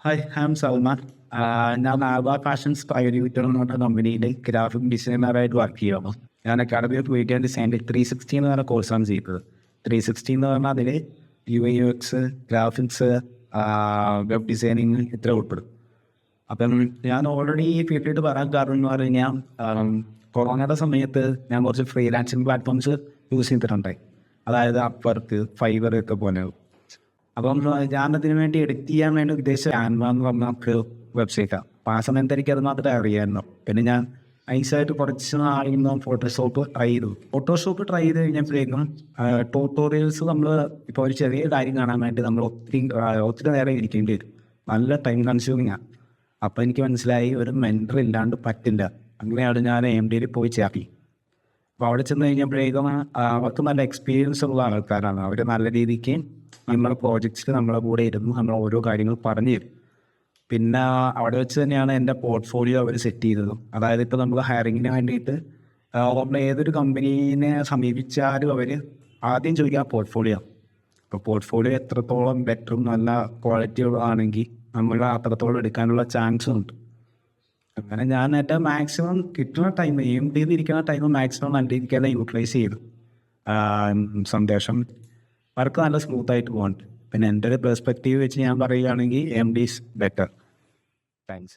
Hi, I am Salman. ഞാൻ Alba fashions private limited എന്ന് പറഞ്ഞ കമ്പനിയിൽ ഗ്രാഫിക് ഡിസൈനറായിട്ട് വർക്ക് ചെയ്യുന്നു. ഞാൻ അക്കാഡമിയിൽ പോയിട്ട് ഡിസൈനിൽ 360 എന്ന് പറഞ്ഞ കോഴ്സാണ് ചെയ്തത്. 360 എന്ന് പറഞ്ഞാൽ അതിൽ UX, ഗ്രാഫിക്സ്, വെബ് ഡിസൈനിങ് ഇത്ര ഉൾപ്പെടും. അപ്പം ഞാൻ ഓൾറെഡി ഈ ഫീൽഡിൽ വരാൻ കാരണം എന്ന് പറഞ്ഞു കഴിഞ്ഞാൽ കൊറോണയുടെ സമയത്ത് ഞാൻ കുറച്ച് ഫ്രീലാൻസിങ് പ്ലാറ്റ്ഫോംസ് യൂസ് ചെയ്തിട്ടുണ്ടായി. അതായത് അപ്വർക്ക്, ഫൈവർ ഒക്കെ പോലെ. അപ്പം ഞാനതിന് വേണ്ടി എഡിറ്റ് ചെയ്യാൻ വേണ്ടി ഉദ്ദേശിച്ച ക്യാൻവ എന്ന് പറഞ്ഞ ഒരു വെബ്സൈറ്റാണ്. അപ്പോൾ ആ സമയത്ത് എനിക്ക് അത് മാത്രമേ അറിയാമായിരുന്നു. പിന്നെ ഞാൻ നൈസായിട്ട് കുറച്ച് നാളിൽ നിന്ന് ഫോട്ടോഷോപ്പ് ട്രൈ ചെയ്ത് കഴിഞ്ഞപ്പോഴേക്കും ട്യൂട്ടോറിയൽസ് നമ്മൾ ഇപ്പോൾ ഒരു ചെറിയ കാര്യം കാണാൻ വേണ്ടി നമ്മൾ ഒത്തിരി നേരം ഇരിക്കേണ്ടി വരും. നല്ല ടൈം കൺസ്യൂമിങ് ആണ്. അപ്പോൾ എനിക്ക് മനസ്സിലായി ഒരു മെൻറ്റർ ഇല്ലാണ്ട് പറ്റില്ല. അങ്ങനെയാണ് ഞാൻ AMDയിൽ പോയി ചേർത്തി. അപ്പോൾ അവിടെ ചെന്ന് കഴിഞ്ഞപ്പോഴേക്കും അവർക്ക് നല്ല എക്സ്പീരിയൻസ് ഉള്ള ആൾക്കാരാണ്. അവർ നല്ല രീതിക്ക് നമ്മുടെ പ്രോജക്ട്സിൽ നമ്മളെ കൂടെ ഇരുന്ന് നമ്മൾ ഓരോ കാര്യങ്ങൾ പറഞ്ഞു തരും. പിന്നെ അവിടെ വെച്ച് തന്നെയാണ് എൻ്റെ പോർട്ട്ഫോളിയോ അവർ സെറ്റ് ചെയ്തതും. അതായത് ഇപ്പോൾ നമ്മൾ ഹയറിങ്ങിന് വേണ്ടിയിട്ട് നമ്മൾ ഏതൊരു കമ്പനീനെ സമീപിച്ചാലും അവർ ആദ്യം ചോദിക്കുക പോർട്ട്ഫോളിയോ. അപ്പോൾ പോർട്ട്ഫോളിയോ എത്രത്തോളം ബെറ്ററും നല്ല ക്വാളിറ്റി ഉള്ളതാണെങ്കിൽ നമ്മൾ അത്രത്തോളം എടുക്കാനുള്ള ചാൻസും ഉണ്ട്. അങ്ങനെ ഞാൻ എൻ്റെ മാക്സിമം കിട്ടുന്ന ടൈം AMDയിൽ ഇരിക്കുന്ന ടൈം മാക്സിമം നല്ല രീതിക്ക് തന്നെ യൂട്ടിലൈസ് ചെയ്തു. സന്ദേശം വർക്ക് നല്ല സ്മൂത്തായിട്ട് പോകുന്നുണ്ട്. പിന്നെ എൻ്റെ ഒരു പെർസ്പെക്റ്റീവ് വെച്ച് ഞാൻ പറയുകയാണെങ്കിൽ AMD ഈസ് ബെറ്റർ. താങ്ക്സ്.